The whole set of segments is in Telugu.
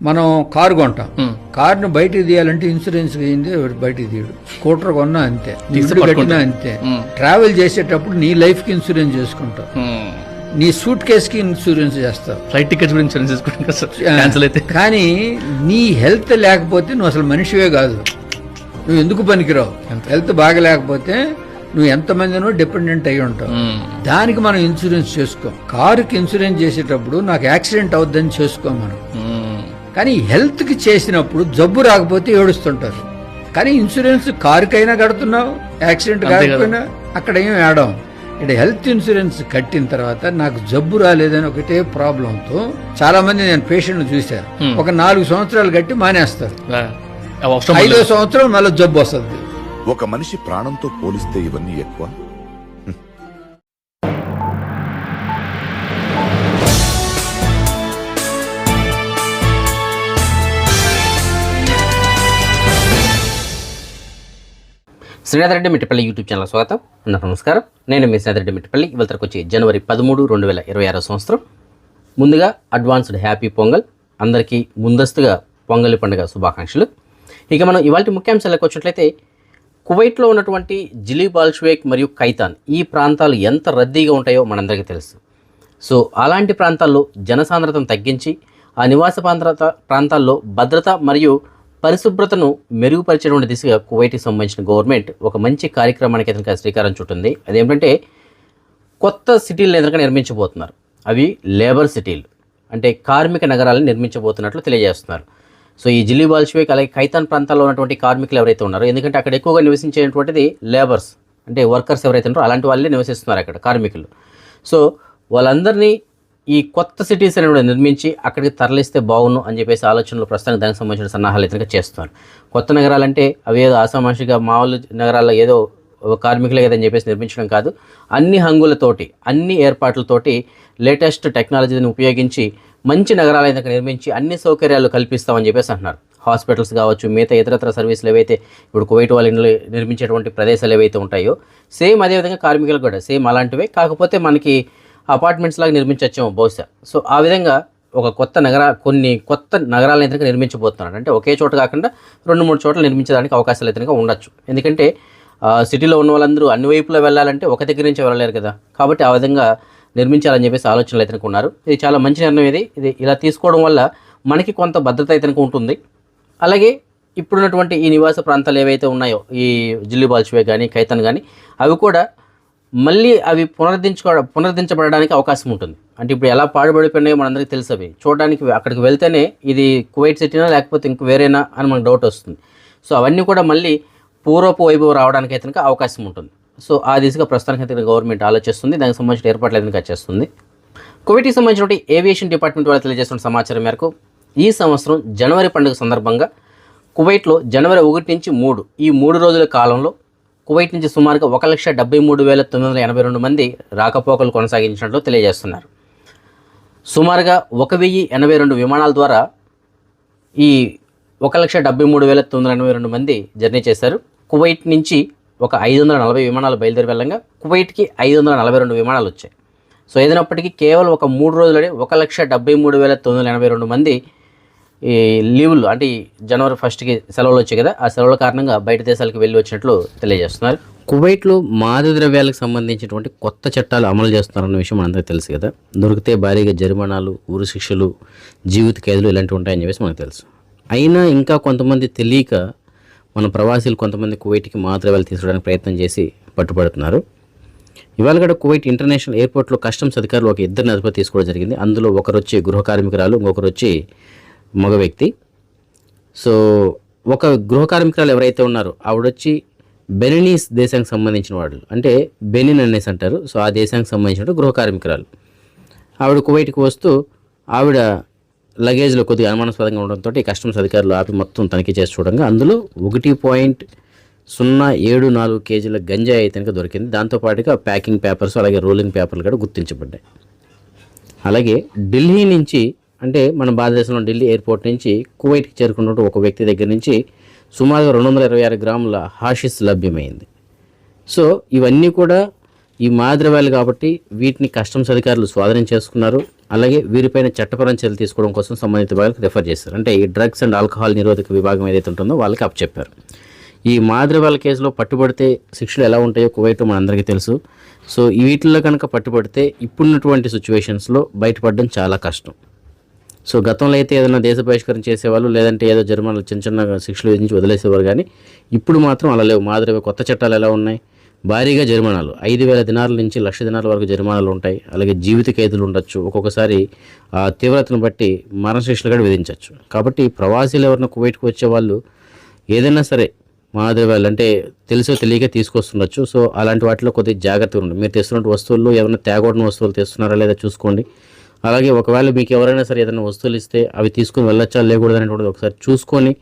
మనం కారు కొంటాం, కారుని బయటికి తీయాలంటే ఇన్సూరెన్స్ అయింది బయటికి తీయడు. స్కూటర్ కొన్నా అంతే, ఇల్లు కట్టినా అంతే. ట్రావెల్ చేసేటప్పుడు నీ లైఫ్ కి ఇన్సూరెన్స్ చేసుకుంటావు, నీ సూట్ కేస్ కి ఇన్సూరెన్స్ చేస్తావు, ఫ్లైట్ టికెట్స్ కూడా ఇన్సూరెన్స్ చేసుకుంటాం. కానీ నీ హెల్త్ లేకపోతే నువ్వు అసలు మనిషివే కాదు, నువ్వు ఎందుకు పనికిరావు. హెల్త్ బాగా లేకపోతే నువ్వు ఎంతమందినో డిపెండెంట్ అయి ఉంటావు. దానికి మనం ఇన్సూరెన్స్ చేసుకోం. కారుకి ఇన్సూరెన్స్ చేసేటప్పుడు నాకు యాక్సిడెంట్ అవుద్దని చేసుకోం మనం. కానీ హెల్త్ కి చేసినప్పుడు జబ్బు రాకపోతే ఏడుస్తుంటారు. కానీ ఇన్సూరెన్స్ కారుకైనా కడుతున్నావు, యాక్సిడెంట్ కాకపోయినా అక్కడ ఏం ఆడాం. ఇక్కడ హెల్త్ ఇన్సూరెన్స్ కట్టిన తర్వాత నాకు జబ్బు రాలేదని ఒకటే ప్రాబ్లంతో చాలా మంది నేను పేషెంట్ చూశాను. ఒక 4 సంవత్సరాలు కట్టి మానేస్తారు, 5వ సంవత్సరం మళ్ళీ జబ్బు వస్తుంది. ఒక మనిషి ప్రాణంతో పోలిస్తే ఇవన్నీ ఎక్కువ. శ్రీనాథ్ రెడ్డి మిట్టపల్లి యూట్యూబ్ ఛానల్ స్వాగతం. నమస్కారం, నేను మీ శ్రీనాథ్ రెడ్డి మిట్టపల్లి. ఇవాళకి వచ్చి జనవరి 13, 2026 సంవత్సరం. ముందుగా అడ్వాన్స్డ్ హ్యాపీ పొంగల్, అందరికీ ముందస్తుగా పొంగలి పండుగ శుభాకాంక్షలు. ఇక మనం ఇవాళ ముఖ్యాంశాలకు వచ్చినట్లయితే, కువైట్లో ఉన్నటువంటి జిలీ బాల్షేక్ మరియు ఖైతాన్ ఈ ప్రాంతాలు ఎంత రద్దీగా ఉంటాయో మనందరికీ తెలుసు. సో అలాంటి ప్రాంతాల్లో జనసాంద్రతను తగ్గించి ఆ నివాస ప్రాంతాల్లో భద్రత మరియు పరిశుభ్రతను మెరుగుపరిచేటువంటి దిశగా కువైట్కి సంబంధించిన గవర్నమెంట్ ఒక మంచి కార్యక్రమానికి ఎదురుగా శ్రీకారం చుట్టింది. అదేమిటంటే కొత్త సిటీలను ఎదురుగా నిర్మించబోతున్నారు. అవి లేబర్ సిటీలు, అంటే కార్మిక నగరాలను నిర్మించబోతున్నట్లు తెలియజేస్తున్నారు. సో ఈ జిలీ బాల్షేక్ అలాగే ఖైతాన్ ప్రాంతాల్లో ఉన్నటువంటి కార్మికులు ఎవరైతే ఉన్నారో, ఎందుకంటే అక్కడ ఎక్కువగా నివసించేటువంటిది లేబర్స్, అంటే వర్కర్స్ ఎవరైతే ఉన్నారో అలాంటి వాళ్ళే నివసిస్తున్నారు అక్కడ కార్మికులు. సో వాళ్ళందరినీ ఈ కొత్త సిటీస్ అనేవి నిర్మించి అక్కడికి తరలిస్తే బాగుండు అని చెప్పేసి ఆలోచనలు ప్రస్తుతానికి దానికి సంబంధించిన సన్నాహాలు అయితే చేస్తున్నారు. కొత్త నగరాలంటే అవి ఏదో ఆసామాషిగా మామూలు నగరాల్లో ఏదో కార్మికులే కదని చెప్పేసి నిర్మించడం కాదు, అన్ని హంగులతోటి అన్ని ఏర్పాట్లతోటి లేటెస్ట్ టెక్నాలజీని ఉపయోగించి మంచి నగరాలు అయితే నిర్మించి అన్ని సౌకర్యాలు కల్పిస్తామని చెప్పేసి అంటున్నారు. హాస్పిటల్స్ కావచ్చు, మిగతా ఇతరత్ర సర్వీసులు ఏవైతే ఇప్పుడు కువైట్ వాళ్ళు నిర్మించేటువంటి ప్రదేశాలు ఏవైతే ఉంటాయో సేమ్ అదేవిధంగా కార్మికులకు కూడా సేమ్ అలాంటివే, కాకపోతే మనకి అపార్ట్మెంట్స్ లాగా నిర్మించవచ్చేమో బహుశా. సో ఆ విధంగా ఒక కొన్ని కొత్త నగరాలను అయితే నిర్మించబోతున్నారు. అంటే ఒకే చోట కాకుండా 2-3 చోట్ల నిర్మించడానికి అవకాశాలు అయితే ఉండొచ్చు. ఎందుకంటే సిటీలో ఉన్న వాళ్ళందరూ అన్ని వైపులో వెళ్ళాలంటే ఒక దగ్గర నుంచి వెళ్ళలేరు కదా, కాబట్టి ఆ విధంగా నిర్మించాలని చెప్పేసి ఆలోచనలు అయితే ఉన్నారు. ఇది చాలా మంచి నిర్ణయం. ఇది ఇలా తీసుకోవడం వల్ల మనకి కొంత భద్రత అయితే ఉంటుంది. అలాగే ఇప్పుడున్నటువంటి ఈ నివాస ప్రాంతాలు ఏవైతే ఉన్నాయో, ఈ జిల్లీ బాల్షేక్ కానీ ఖైతాన్ కానీ, అవి కూడా మళ్ళీ అవి పునరుద్ధరించబడడానికి అవకాశం ఉంటుంది. అంటే ఇప్పుడు ఎలా పాడుపడిపోయినాయో మనందరికీ తెలుసు. అవి చూడడానికి అక్కడికి వెళ్తేనే ఇది కువైట్ సిటీనా లేకపోతే ఇంక వేరేనా అని మనకు డౌట్ వస్తుంది. సో అవన్నీ కూడా మళ్ళీ పూర్వపు వైభవం రావడానికి అయితే అవకాశం ఉంటుంది. సో ఆ దిశగా ప్రస్తుతానికి అయితే గవర్నమెంట్ ఆలోచిస్తుంది, దానికి సంబంధించిన ఏర్పాట్లు అయితే చేస్తుంది. కువైట్కి సంబంధించిన ఏవియేషన్ డిపార్ట్మెంట్ వాళ్ళు తెలియజేస్తున్న సమాచారం మేరకు ఈ సంవత్సరం జనవరి పండుగ సందర్భంగా కువైట్లో జనవరి 1 నుంచి 3 ఈ 3 రోజుల కాలంలో కువైట్ నుంచి సుమారుగా 1,73,982 మంది రాకపోకలు కొనసాగించినట్లు తెలియజేస్తున్నారు. సుమారుగా 1,082 విమానాల ద్వారా ఈ 1,73,982 మంది జర్నీ చేశారు. కువైట్ నుంచి ఒక 540 విమానాలు బయలుదేరి వెళ్ళంగా కువైట్కి 542 విమానాలు వచ్చాయి. సో ఏదైనప్పటికీ కేవలం ఒక 3 రోజులనే 1,73,982 మంది ఈ లీవులు, అంటే ఈ జనవరి 1కి సెలవులు వచ్చాయి కదా, ఆ సెలవుల కారణంగా బయట దేశాలకు వెళ్ళి వచ్చినట్లు తెలియజేస్తున్నారు. కువైట్లో మాదక ద్రవ్యాలకు సంబంధించినటువంటి కొత్త చట్టాలు అమలు చేస్తున్నారన్న విషయం మనందరికీ తెలుసు కదా. దొరికితే భారీగా జరిమానాలు, ఉరి శిక్షలు, జీవిత ఖైదులు ఇలాంటివి ఉంటాయని చెప్పేసి మనకు తెలుసు. అయినా ఇంకా కొంతమంది తెలియక మన ప్రవాసీలు కొంతమంది కువైట్కి మాదక ద్రవ్యాలు తీసుకోవడానికి ప్రయత్నం చేసి పట్టుబడుతున్నారు. ఇవాళ కూడా కువైట్ ఇంటర్నేషనల్ ఎయిర్పోర్ట్లో కస్టమ్స్ అధికారులు ఒక 2 అదుపులో తీసుకోవడం జరిగింది. అందులో ఒకరు వచ్చి గృహ కార్మికురాలు, ఇంకొకరు వచ్చి మగ వ్యక్తి. సో ఒక గృహ కార్మికురాలు ఎవరైతే ఉన్నారో ఆవిడొచ్చి బెనినీస్ దేశానికి సంబంధించిన వాళ్ళు, అంటే బెనిన్ అనేసి అంటారు. సో ఆ దేశానికి సంబంధించిన గృహ కార్మికురాలు ఆవిడ కువైట్కి వస్తూ ఆవిడ లగేజ్లో కొద్దిగా అనుమానాస్పదంగా ఉండడంతో కస్టమ్స్ అధికారులు ఆపి మొత్తం తనిఖీ చేసి చూడంగా అందులో 1.074 కేజీల గంజాయి అయితే దొరికింది. దాంతోపాటుగా ప్యాకింగ్ పేపర్స్ అలాగే రోలింగ్ పేపర్లు కూడా గుర్తించబడ్డాయి. అలాగే ఢిల్లీ నుంచి, అంటే మన భారతదేశంలో ఢిల్లీ ఎయిర్పోర్ట్ నుంచి కువైట్కి చేరుకున్నట్టు ఒక వ్యక్తి దగ్గర నుంచి సుమారుగా 226 గ్రాముల హాషిస్ లభ్యమైంది. సో ఇవన్నీ కూడా ఈ మాదక ద్రవ్యాలు కాబట్టి వీటిని కస్టమ్స్ అధికారులు స్వాధీనం చేసుకున్నారు. అలాగే వీరిపైన చట్టపరమైన చర్యలు తీసుకోవడం కోసం సంబంధిత విభాగాలకు రెఫర్ చేశారు. అంటే ఈ డ్రగ్స్ అండ్ ఆల్కహాల్ నిరోధక విభాగం ఏదైతే ఉంటుందో వాళ్ళకి అప్పచెప్పారు. ఈ మాదిరివాళ్ళ కేసులో పట్టుబడితే శిక్షలు ఎలా ఉంటాయో కువైట్లో మనందరికీ తెలుసు. సో వీటిల్లో కనుక పట్టుబడితే ఇప్పుడున్నటువంటి సిచ్యువేషన్స్లో బయటపడడం చాలా కష్టం. సో గతంలో అయితే ఏదైనా దేశ బహిష్కరణ చేసేవాళ్ళు, లేదంటే ఏదో జరిమానాలు చిన్న చిన్న శిక్షలు విధించి వదిలేసేవారు. కానీ ఇప్పుడు మాత్రం అలా లేవు. మాదిరి కొత్త చట్టాలు ఎలా ఉన్నాయి, భారీగా జరిమానాలు 5,000 దినాల నుంచి 1,00,000 దినాల వరకు జరిమానాలు ఉంటాయి. అలాగే జీవిత ఖైదులు ఉండొచ్చు. ఒక్కొక్కసారి తీవ్రతను బట్టి మరణశిక్షలు కూడా విధించవచ్చు. కాబట్టి ప్రవాసీలు ఎవరైనా కువైట్కి వచ్చే వాళ్ళు ఏదైనా సరే మాదిరివాళ్ళు అంటే తెలుసో తెలియక తీసుకొస్తుండొచ్చు. సో అలాంటి వాటిలో కొద్దిగా జాగ్రత్తగా ఉండండి. మీరు తెస్తున్న వస్తువుల్లో ఏమైనా తేగొడిన వస్తువులు తెస్తున్నారా లేదా చూసుకోండి. అలాగే ఒకవేళ మీకు ఎవరైనా సరే ఏదైనా వస్తువులు ఇస్తే అవి తీసుకొని వెళ్ళొచ్చా లేకూడదు అనేటువంటిది ఒకసారి చూసుకొని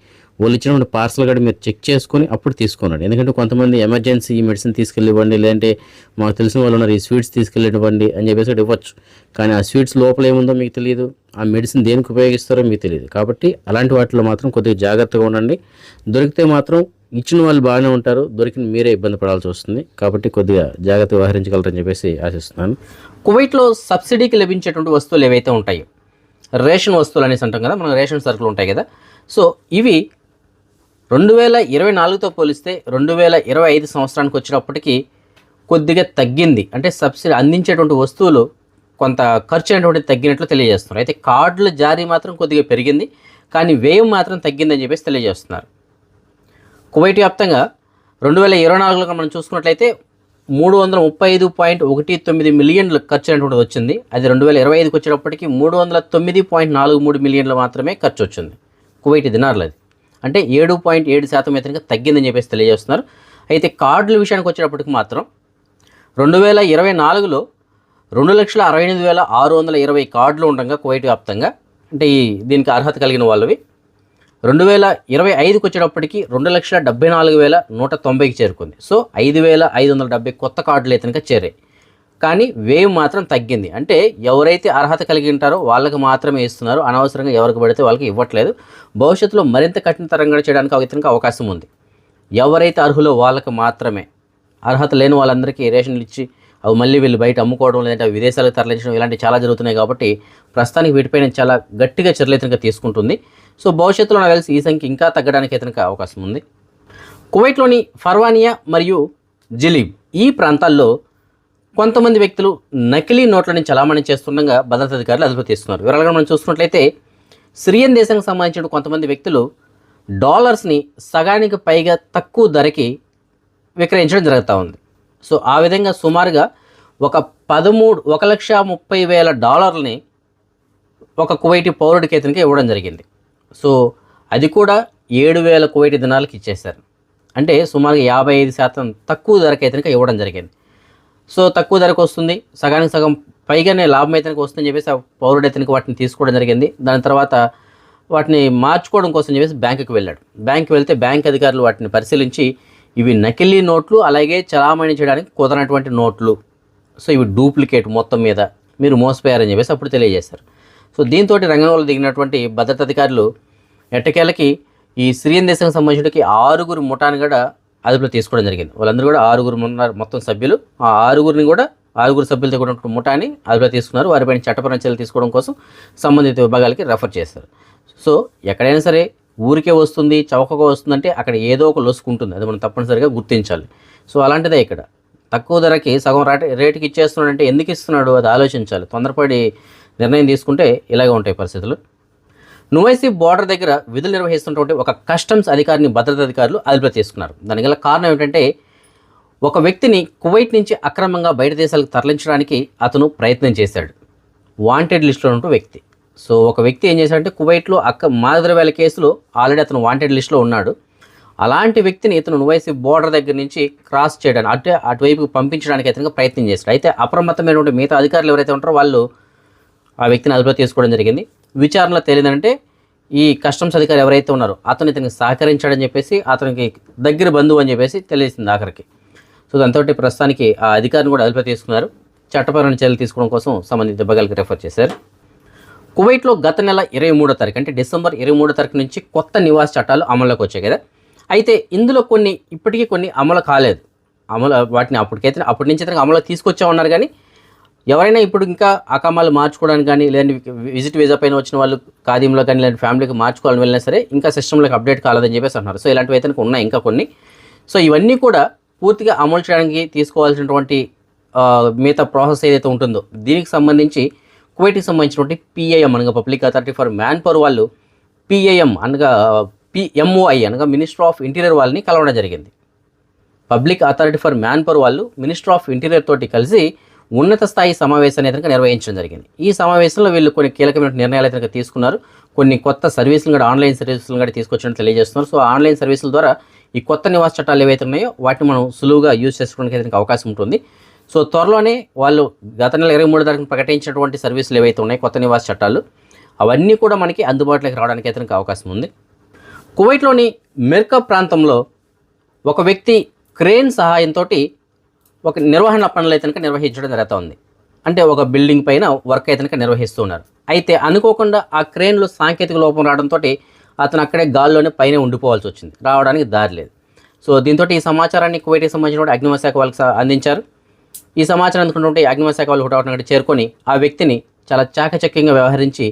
వాళ్ళు ఇచ్చినటువంటి పార్సల్ కూడా మీరు చెక్ చేసుకొని అప్పుడు తీసుకోనండి. ఎందుకంటే కొంతమంది ఎమర్జెన్సీ ఈ మెడిసిన్ తీసుకెళ్ళివ్వండి, లేదంటే మాకు తెలిసిన వాళ్ళు ఉన్నారు ఈ స్వీట్స్ తీసుకెళ్ళివ్వండి అని చెప్పేసి ఇవ్వచ్చు. కానీ ఆ స్వీట్స్ లోపల ఏముందో మీకు తెలియదు, ఆ మెడిసిన్ దేనికి ఉపయోగిస్తారో మీకు తెలియదు. కాబట్టి అలాంటి వాటిలో మాత్రం కొద్దిగా జాగ్రత్తగా ఉండండి. దొరికితే మాత్రం ఇచ్చిన వాళ్ళు బాగానే ఉంటారు, దొరికిన మీరే ఇబ్బంది పడాల్సి వస్తుంది. కాబట్టి కొద్దిగా జాగ్రత్తగా వ్యవహరించగలరని చెప్పేసి ఆశిస్తున్నాను. కువైట్లో సబ్సిడీకి లభించేటువంటి వస్తువులు ఏవైతే ఉంటాయో, రేషన్ వస్తువులు అనేసి అంటాం కదా, మన రేషన్ సరుకులు ఉంటాయి కదా. సో ఇవి 2024తో పోలిస్తే 2025 సంవత్సరానికి వచ్చినప్పటికీ కొద్దిగా తగ్గింది. అంటే సబ్సిడీ అందించేటువంటి వస్తువులు కొంత ఖర్చు అనేటువంటి తగ్గినట్లు తెలియజేస్తున్నారు. అయితే కార్డుల జారీ మాత్రం కొద్దిగా పెరిగింది, కానీ వ్యయం మాత్రం తగ్గిందని చెప్పేసి తెలియజేస్తున్నారు. కువైట్ వ్యాప్తంగా 2024లో మనం చూసుకున్నట్లయితే 335.19 మిలియన్లు ఖర్చు అనేటువంటిది వచ్చింది. అది 2025కి వచ్చేటప్పటికి 309.43 మిలియన్లు మాత్రమే ఖర్చు వచ్చింది కువైట్ దినార్లు. అది అంటే 7.7% అయితే తగ్గిందని చెప్పేసి తెలియజేస్తున్నారు. అయితే కార్డుల విషయానికి వచ్చేటప్పటికి మాత్రం 2024లో 2,68,620 కార్డులు ఉండగా కువైట్ వ్యాప్తంగా, అంటే దీనికి అర్హత కలిగిన వాళ్ళవి 2025కి వచ్చేటప్పటికి 2,74,190కి చేరుకుంది. సో 5,570 కొత్త కార్డులు అయితే చేరాయి. కానీ వ్యయం మాత్రం తగ్గింది. అంటే ఎవరైతే అర్హత కలిగి ఉంటారో వాళ్ళకి మాత్రమే ఇస్తున్నారు, అనవసరంగా ఎవరికి పడితే వాళ్ళకి ఇవ్వట్లేదు. భవిష్యత్తులో మరింత కఠినతరంగా చేయడానికి అవకాశం ఉంది. ఎవరైతే అర్హులో వాళ్ళకి మాత్రమే, అర్హత లేని వాళ్ళందరికీ రేషన్లు ఇచ్చి అవి మళ్ళీ వీళ్ళు బయట అమ్ముకోవడం, లేదంటే అవి విదేశాలకు తరలించడం ఇలాంటివి చాలా జరుగుతున్నాయి. కాబట్టి ప్రస్తుతానికి వీటిపైన చాలా గట్టిగా చర్యలు అయితే తీసుకుంటుంది. సో భవిష్యత్తులో నాకు తెలిసి ఈ సంఖ్య ఇంకా తగ్గడానికి అయితే అవకాశం ఉంది. కువైట్లోని ఫర్వానియా మరియు జిలీబ్ ఈ ప్రాంతాల్లో కొంతమంది వ్యక్తులు నకిలీ నోట్లని చలామణి చేస్తుండగా భద్రతా అధికారులు అదుపు తీస్తున్నారు. వివరాలుగా మనం చూసుకున్నట్లయితే సిరియన్ దేశానికి సంబంధించిన కొంతమంది వ్యక్తులు డాలర్స్ని సగానికి పైగా తక్కువ ధరకి విక్రయించడం జరుగుతూ ఉంది. సో ఆ విధంగా సుమారుగా $1,30,000 ఒక కువైటీ పౌరుడికి అయితే ఇవ్వడం జరిగింది. సో అది కూడా 7,000 కువైటీ దినాలకు ఇచ్చేశారు. అంటే సుమారుగా 55% తక్కువ ధరకి అయితే ఇవ్వడం జరిగింది. సో తక్కువ ధరకు వస్తుంది, సగానికి సగం పైగానే లాభం అయితే వస్తుందని చెప్పేసి ఆ పౌరుడు అయితే వాటిని తీసుకోవడం జరిగింది. దాని తర్వాత వాటిని మార్చుకోవడం కోసం చెప్పేసి బ్యాంకుకి వెళ్ళాడు. బ్యాంకుకి వెళ్తే బ్యాంక్ అధికారులు వాటిని పరిశీలించి ఇవి నకిలీ నోట్లు, అలాగే చలామణి చేయడానికి కుదరనటువంటి నోట్లు, సో ఇవి డూప్లికేట్ మొత్తం మీద మీరు మోసపోయారని చెప్పేసి అప్పుడు తెలియజేశారు. సో దీంతో రంగంలో దిగినటువంటి భద్రతా అధికారులు ఎట్టకేలకి ఈ సిరియన్ దేశానికి సంబంధించిన 6 ముఠాను కూడా అదుపులో తీసుకోవడం జరిగింది. వాళ్ళందరూ కూడా 6 మొత్తం సభ్యులు. ఆ 6 సభ్యులతో కూడా ముఠాని అదుపులో తీసుకున్నారు. వారిపైన చట్టపరమైన చర్యలు తీసుకోవడం కోసం సంబంధిత విభాగాలకి రెఫర్ చేస్తారు. సో ఎక్కడైనా సరే ఊరికే వస్తుంది, చౌకగా వస్తుందంటే అక్కడ ఏదో ఒక లొసుకుంటుంది, అది మనం తప్పనిసరిగా గుర్తించాలి. సో అలాంటిదే ఇక్కడ తక్కువ ధరకి సగం రేటుకి ఇచ్చేస్తున్నాడంటే ఎందుకు ఇస్తున్నాడు అది ఆలోచించాలి. తొందరపడి నిర్ణయం తీసుకుంటే ఇలాగే ఉంటాయి పరిస్థితులు. నువైసీ బోర్డర్ దగ్గర విధులు నిర్వహిస్తున్నటువంటి ఒక కస్టమ్స్ అధికారిని భద్రతా అధికారులు అదుపులో తీసుకున్నారు. దానికి గల కారణం ఏమిటంటే ఒక వ్యక్తిని కువైట్ నుంచి అక్రమంగా బయట దేశాలకు తరలించడానికి అతను ప్రయత్నం చేశాడు. వాంటెడ్ లిస్టులో ఉంటూ వ్యక్తి. సో ఒక వ్యక్తి ఏం చేశాడంటే కువైట్లో మాదద్రవ్యాల కేసులో ఆల్రెడీ అతను వాంటెడ్ లిస్టులో ఉన్నాడు. అలాంటి వ్యక్తిని ఇతను నువైసీ బోర్డర్ దగ్గర నుంచి క్రాస్ చేయడానికి అంటే అటువైపు పంపించడానికి అతనికి ప్రయత్నం చేశాడు. అయితే అప్రమత్తమైనటువంటి మిగతా అధికారులు ఎవరైతే ఉంటారో వాళ్ళు ఆ వ్యక్తిని అదుపులో తీసుకోవడం జరిగింది. విచారణలో తేలిందంటే ఈ కస్టమ్స్ అధికారి ఎవరైతే ఉన్నారో అతను ఇతనికి సహకరించాడని చెప్పేసి, అతనికి దగ్గర బంధువు అని చెప్పేసి తెలిసింది ఆఖరికి. సో దాంతో ప్రస్తుతానికి ఆ అధికారిని కూడా అదుపులో తీసుకున్నారు. చట్టపరమైన చర్యలు తీసుకోవడం కోసం సంబంధిత విభాగాలకు రెఫర్ చేశారు. కువైట్లో గత నెల 23వ తారీఖు అంటే డిసెంబర్ 23వ తారీఖు నుంచి కొత్త నివాస చట్టాలు అమల్లోకి వచ్చాయి కదా. అయితే ఇందులో ఇప్పటికీ కొన్ని అమలు కాలేదు. వాటిని అప్పటి నుంచి అమలు తీసుకొచ్చా ఉన్నారు, కానీ ఎవరైనా ఇప్పుడు ఇంకా అకామాలు మార్చుకోవడానికి కానీ లేదంటే విజిట్ వీసా పైన వచ్చిన వాళ్ళు ఖాదీంలో కానీ లేదంటే ఫ్యామిలీకి మార్చుకోవాలని వెళ్ళినా సరే ఇంకా సిస్టంలోకి అప్డేట్ కాలేదని చెప్పేసి అంటున్నారు. సో ఇలాంటివి అయితే ఉన్నాయి ఇంకా కొన్ని. సో ఇవన్నీ కూడా పూర్తిగా అమలు చేయడానికి తీసుకోవాల్సినటువంటి మిగతా ప్రాసెస్ ఏదైతే ఉంటుందో దీనికి సంబంధించి కువైట్కి సంబంధించినటువంటి PIM అనగా public authority for man power వాళ్ళు PIM అనగా MOI అనగా మినిస్టర్ ఆఫ్ ఇంటీరియర్ వాళ్ళని కలవడం జరిగింది. Public authority for man power వాళ్ళు మినిస్టర్ ఆఫ్ ఇంటీరియర్ తోటి కలిసి ఉన్నత స్థాయి సమావేశాన్ని అయితే నిర్వహించడం జరిగింది. ఈ సమావేశంలో వీళ్ళు కొన్ని కీలకమైన నిర్ణయాలు అయితే తీసుకున్నారు. కొన్ని కొత్త సర్వీసులు కూడా ఆన్లైన్ సర్వీసులు కూడా తీసుకొచ్చినట్టు తెలియజేస్తున్నారు. సో ఆన్లైన్ సర్వీసుల ద్వారా ఈ కొత్త నివాస చట్టాలు ఏవైతే ఉన్నాయో వాటిని మనం సులువుగా యూజ్ చేసుకోవడానికి అయితే అవకాశం ఉంటుంది. సో త్వరలోనే వాళ్ళు గత నెల 23 తారీఖున ప్రకటించినటువంటి సర్వీసులు ఏవైతే ఉన్నాయో కొత్త నివాస చట్టాలు అవన్నీ కూడా మనకి అందుబాటులోకి రావడానికి అయితే అవకాశం ఉంది. కువైట్లోని మెర్కా ప్రాంతంలో ఒక వ్యక్తి క్రేన్ సహాయంతో ఒక నిర్వహణ పనులు అయితే నిర్వహించడం జరుగుతుంది. అంటే ఒక బిల్డింగ్ పైన వర్క్ అయితే నిర్వహిస్తున్నారు. అయితే అనుకోకుండా ఆ క్రేన్లో సాంకేతిక లోపం రావడంతో అతను అక్కడే గాల్లోనే పైన ఉండిపోవాల్సి వచ్చింది, రావడానికి దారి లేదు. సో దీంతో ఈ సమాచారాన్ని కువైట్కి సంబంధించిన అగ్నిమాపక శాఖ వాళ్ళకి అందించారు. ఈ సమాచారం అందుకుంటుంటే అగ్నిమాపక శాఖ వాళ్ళు హుటాహుటిన చేరుకొని ఆ వ్యక్తిని చాలా చాకచక్యంగా వ్యవహరించి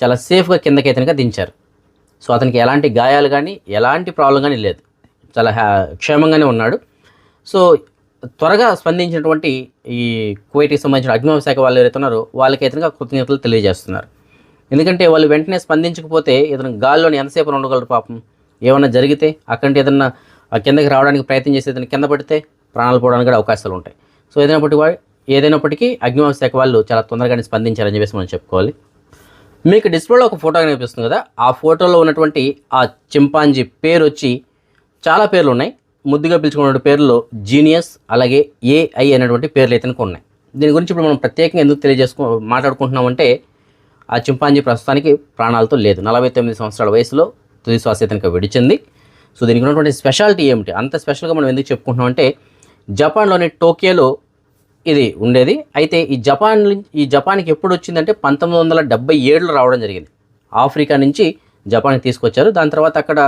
చాలా సేఫ్గా కిందకైతే దించారు. సో అతనికి ఎలాంటి గాయాలు కానీ ఎలాంటి ప్రాబ్లం కానీ లేదు, చాలా క్షేమంగానే ఉన్నాడు. సో త్వరగా స్పందించినటువంటి ఈ కువైట్కి సంబంధించిన అగ్నిమాపక శాఖ వాళ్ళు ఎవరైతే ఉన్నారో వాళ్ళకైతే కృతజ్ఞతలు తెలియజేస్తున్నారు. ఎందుకంటే వాళ్ళు వెంటనే స్పందించకపోతే ఇతను గాల్లోని ఎంతసేపు ఉండగలరు పాపం. ఏమన్నా జరిగితే అక్కడి ఏదన్నా కిందకి రావడానికి ప్రయత్నం చేసి ఏదైనా కింద పడితే ప్రాణాలు పోవడానికి కూడా అవకాశాలు ఉంటాయి. సో ఏదైనప్పటికీ అగ్నిమాపక శాఖ వాళ్ళు చాలా తొందరగానే స్పందించారని చెప్పేసి మనం చెప్పుకోవాలి. మీకు డిస్ప్లేలో ఒక ఫోటో కనిపిస్తుంది కదా, ఆ ఫోటోలో ఉన్నటువంటి ఆ చింపాంజీ పేరు వచ్చి చాలా పేర్లు ఉన్నాయి. ముద్దుగా పిలుచుకున్న పేర్లు జీనియస్ అలాగే AI అనేటువంటి పేర్లు అయితే ఉన్నాయి. దీని గురించి ఇప్పుడు మనం ప్రత్యేకంగా ఎందుకు మాట్లాడుకుంటున్నామంటే ఆ చింపాంజీ ప్రస్తుతానికి ప్రాణాలతో లేదు. 49 సంవత్సరాల వయసులో తుది శ్వాస అయితే విడిచింది. సో దీనికి ఉన్నటువంటి స్పెషాలిటీ ఏమిటి, అంత స్పెషల్గా మనం ఎందుకు చెప్పుకుంటున్నామంటే జపాన్లోని టోక్యోలో ఇది ఉండేది. అయితే ఈ జపాన్కి ఎప్పుడు వచ్చిందంటే 1977లో రావడం జరిగింది. ఆఫ్రికా నుంచి జపాన్కి తీసుకొచ్చారు. దాని తర్వాత అక్కడ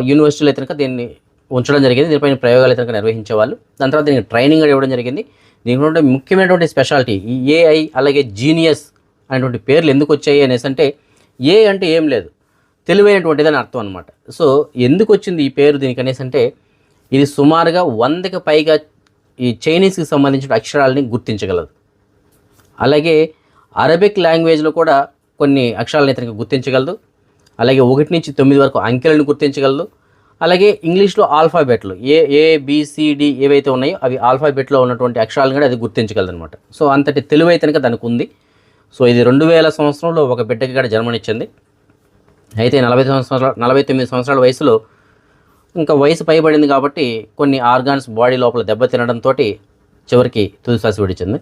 యూనివర్సిటీలో అయితే దీన్ని ఉంచడం జరిగింది. దీనిపైన ప్రయోగాలు అయితే నిర్వహించేవాళ్ళు. దాని తర్వాత దీనికి ట్రైనింగ్ ఇవ్వడం జరిగింది. దీనికి ముఖ్యమైనటువంటి స్పెషాలిటీ ఈ AI అలాగే జీనియస్ అనేటువంటి పేర్లు ఎందుకు వచ్చాయి అనేసి అంటే ఏ అంటే ఏం లేదు, తెలివైనటువంటిది అని అర్థం అనమాట. సో ఎందుకు వచ్చింది ఈ పేరు దీనికి అనేసి అంటే ఇది సుమారుగా 100కి పైగా ఈ చైనీస్కి సంబంధించిన అక్షరాలని గుర్తించగలదు. అలాగే అరబిక్ లాంగ్వేజ్లో కూడా కొన్ని అక్షరాలను ఇతనికి గుర్తించగలదు. అలాగే 1 నుంచి 9 వరకు అంకెలను గుర్తించగలదు. అలాగే ఇంగ్లీష్లో ఆల్ఫాబెట్లు ABCD ఏవైతే ఉన్నాయో అవి ఆల్ఫాబెట్లో ఉన్నటువంటి అక్షరాలను కూడా అది గుర్తించగలదు అనమాట. సో అంతటి తెలివైతే దానికి ఉంది. సో ఇది 2000 సంవత్సరంలో ఒక బిడ్డకి కూడా జన్మనిచ్చింది. అయితే 49 సంవత్సరాల వయసులో ఇంకా వయసు పైబడింది కాబట్టి కొన్ని ఆర్గాన్స్ బాడీ లోపల దెబ్బతినడంతో చివరికి తుది శ్వాస విడిచింది.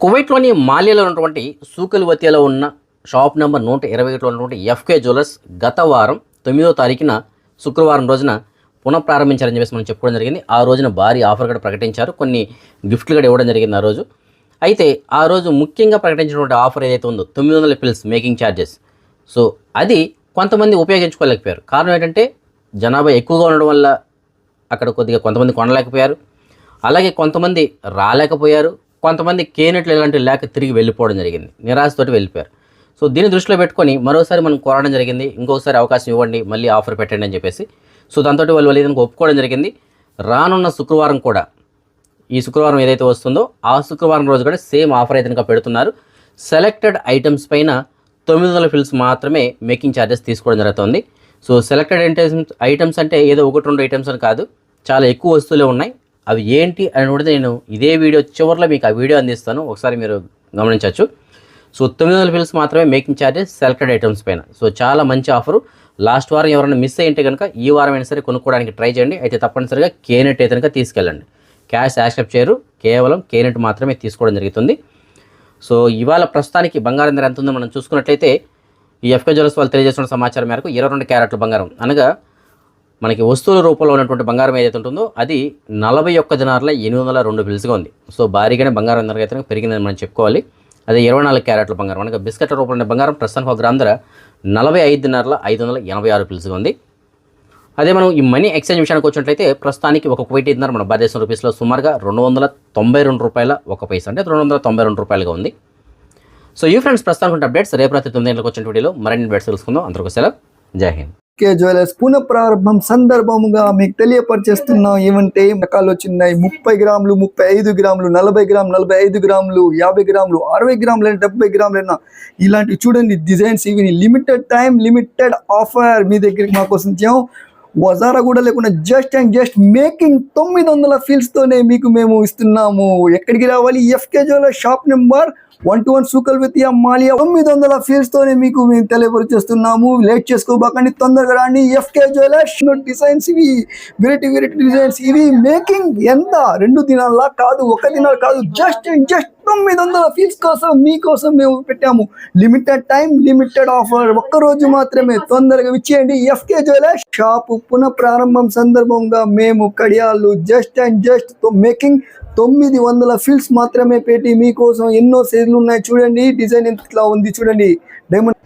కువైట్లోని మాలియాలో ఉన్నటువంటి సూకల్వతియాలో ఉన్న షాప్ నెంబర్ 121లో ఉన్నటువంటి FK జ్యువెలర్స్ గత వారం 9వ తారీఖున శుక్రవారం రోజున పునఃప్రారంభించారని చెప్పేసి మనం చెప్పుకోవడం జరిగింది. ఆ రోజున భారీ ఆఫర్ కూడా ప్రకటించారు, కొన్ని గిఫ్ట్లు కూడా ఇవ్వడం జరిగింది ఆ రోజు. అయితే ఆ రోజు ముఖ్యంగా ప్రకటించినటువంటి ఆఫర్ ఏదైతే ఉందో 900 పిల్స్ మేకింగ్ ఛార్జెస్, సో అది కొంతమంది ఉపయోగించుకోలేకపోయారు. కారణం ఏంటంటే జనాభా ఎక్కువగా ఉండడం వల్ల అక్కడ కొంతమంది కొనలేకపోయారు. అలాగే కొంతమంది రాలేకపోయారు. కొంతమంది కేనెట్లు ఇలాంటివి లేక తిరిగి వెళ్ళిపోవడం జరిగింది, నిరాశతోటి వెళ్ళిపోయారు. సో దీన్ని దృష్టిలో పెట్టుకొని మరోసారి మనం కోరడం జరిగింది, ఇంకొకసారి అవకాశం ఇవ్వండి, మళ్ళీ ఆఫర్ పెట్టండి అని చెప్పేసి. సో దాంతో వాళ్ళు ఏదైనా ఒప్పుకోవడం జరిగింది. రానున్న శుక్రవారం కూడా, ఈ శుక్రవారం ఏదైతే వస్తుందో ఆ శుక్రవారం రోజు కూడా సేమ్ ఆఫర్ అయితే ఇంకా పెడుతున్నారు. సెలెక్టెడ్ ఐటమ్స్ పైన 900 ఫిల్స్ మాత్రమే మేకింగ్ ఛార్జెస్ తీసుకోవడం జరుగుతుంది. సో సెలెక్టెడ్ ఐటమ్స్ అంటే ఏదో 1-2 ఐటమ్స్ అని కాదు, చాలా ఎక్కువ వస్తువులే ఉన్నాయి. అవి ఏంటి అని కూడా నేను ఇదే వీడియో చివరిలో మీకు ఆ వీడియో అందిస్తాను, ఒకసారి మీరు గమనించవచ్చు. సో 900 ఫిల్స్ మాత్రమే మేకింగ్ ఛార్జెస్ సెలెక్టెడ్ ఐటమ్స్ పైన. సో చాలా మంచి ఆఫరు. లాస్ట్ వారం ఎవరైనా మిస్ అయ్యింటే కనుక ఈ వారం అయినా సరే కొనుక్కోవడానికి ట్రై చేయండి. అయితే తప్పనిసరిగా కేనెట్ అయితే కనుక తీసుకెళ్ళండి, క్యాష్ యాక్సెప్ట్ చేయరు, కేవలం కేనెట్ మాత్రమే తీసుకోవడం జరుగుతుంది. సో ఇవాళ ప్రస్తుతానికి బంగారం ధర ఎంత ఉందో మనం చూసుకున్నట్లయితే ఈ FK జ్యువెలర్స్ వాళ్ళు తెలియజేస్తున్న సమాచారం మేరకు 22 క్యారెట్ల బంగారం అనగా మనకి వస్తువుల రూపంలో ఉన్నటువంటి బంగారం ఏదైతే ఉంటుందో అది 41 దినార్ల 802 బిల్స్గా ఉంది. సో భారీగానే బంగారం ధర అయితే పెరిగిందని మనం చెప్పుకోవాలి. అదే 24 క్యారెట్ల బంగారం అనగా బిస్కెట్ల రూపంలో బంగారం ప్రస్తుతానికి ఒక గ్రామ్ ధర 45 దినార్ల 586 బిల్స్గా ఉంది. అదే మనం ఈ మనీ ఎక్స్చేంజ్ విషయానికి వచ్చినట్లయితే ప్రస్తుతానికి ఒక కువైటీ దినార్ మన భారతదేశం రూపీస్లో సుమారుగా 292 రూపాయల 1 పైసా, అంటే 292 రూపాయలుగా ఉంది. సో ఈ ఫ్రెండ్స్ ప్రస్తుతానికి అప్డేట్స్. రేపు రాత్రి 9 గంటలకు వచ్చిన వీడియోలో మరిన్ని అప్డేట్స్ తెలుసుకుందాం. అందరికీ సెలవు, జై హింద్. కే జ్యువెలర్స్ పునఃప్రారంభం సందర్భముగా మీకు తెలియపరిచేస్తున్నాం ఏమంటే రకాలు వచ్చినాయి. 30 గ్రాములు, 35 గ్రాములు, 40 గ్రాములు, 45 గ్రాములు, 50 గ్రాములు, 60 గ్రాములు, 70 గ్రాములైనా ఇలాంటివి చూడండి డిజైన్స్. ఇవి లిమిటెడ్ టైం, లిమిటెడ్ ఆఫర్ మీ దగ్గరికి మా కోసం వజారా కూడా లేకుండా just and just making 900 fils తోనే మీకు మేము ఇస్తున్నాము. ఎక్కడికి రావాలి? ఎఫ్కే జ్యువెలర్స్ షాప్ నెంబర్ 121 సూకల్ విత్ మాలియా. 900 ఫీల్స్ తోనే మీకు మేము తెలియపరిచేస్తున్నాము. లేట్ చేసుకోబాకండి, తొందరగా రాండి. ఎఫ్కే జ్యువెలర్స్ డిజైన్స్, ఇవి వెరైటీ డిజైన్స్. ఇవి మేకింగ్ ఎంత 2 దినాల కాదు, 1 దినాలు కాదు, జస్ట్ అండ్ జస్ట్ 900 ఫీల్స్ కోసం మీకోసం మేము పెట్టాము. లిమిటెడ్ టైం, లిమిటెడ్ ఆఫర్, ఒక్కరోజు మాత్రమే. తొందరగా విచ్చేయండి. ఎఫ్కే జ్యువెలర్స్ షాపు పునఃప్రారంభం సందర్భంగా మేము కడియాలు just and just making 900 fils మాత్రమే పెట్టి మీకోసం ఎన్నో సైజులు ఉన్నాయి. చూడండి డిజైన్ ఇట్లా ఉంది, చూడండి డైమండ్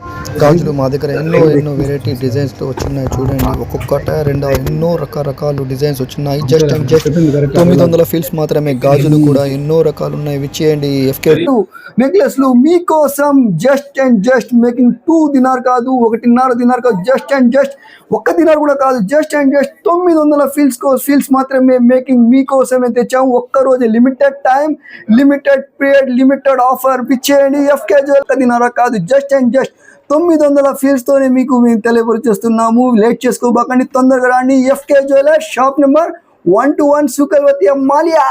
గాజులు మా దగ్గర ఎన్నో వెరైటీ డిజైన్స్ తో వచ్చినాయి. చూడండి ఒక్కొక్కట ఎన్నో రకరకాల డిజైన్స్ వచ్చినాయి. జస్ట్ అండ్ జస్ట్ 900 ఫీల్స్ మాత్రమే. గాజులు కూడా ఎన్నో రకాలు ఉన్నాయి. విచ్చేయండి. ఎఫ్కే నెక్లెస్లు మీకోసం just and just making 2 dinar కాదు, 1.5 దినార్ కాదు, జస్ట్ అండ్ జస్ట్ 1 దినార్ కూడా కాదు, జస్ట్ అండ్ జస్ట్ 900 ఫీల్స్ మాత్రమే మేకింగ్ మీకోసమే తెచ్చాము. ఒక్కరోజు limited time, limited period, limited offer. పిచ్చేయండి. ఎఫ్కే జ్యువెలర్స్ 1 దినార్ కాదు, జస్ట్ అండ్ జస్ట్ 900 ఫీల్స్ తోనే మీకు మేము తెలియపరిచేస్తున్నాము. లేట్ చేసుకోబాకండి, తొందరగా రాండి. ఎఫ్కే జ్యువెలర్స్ షాప్ నెంబర్ 121 సూకల్ విత్ మాలియా.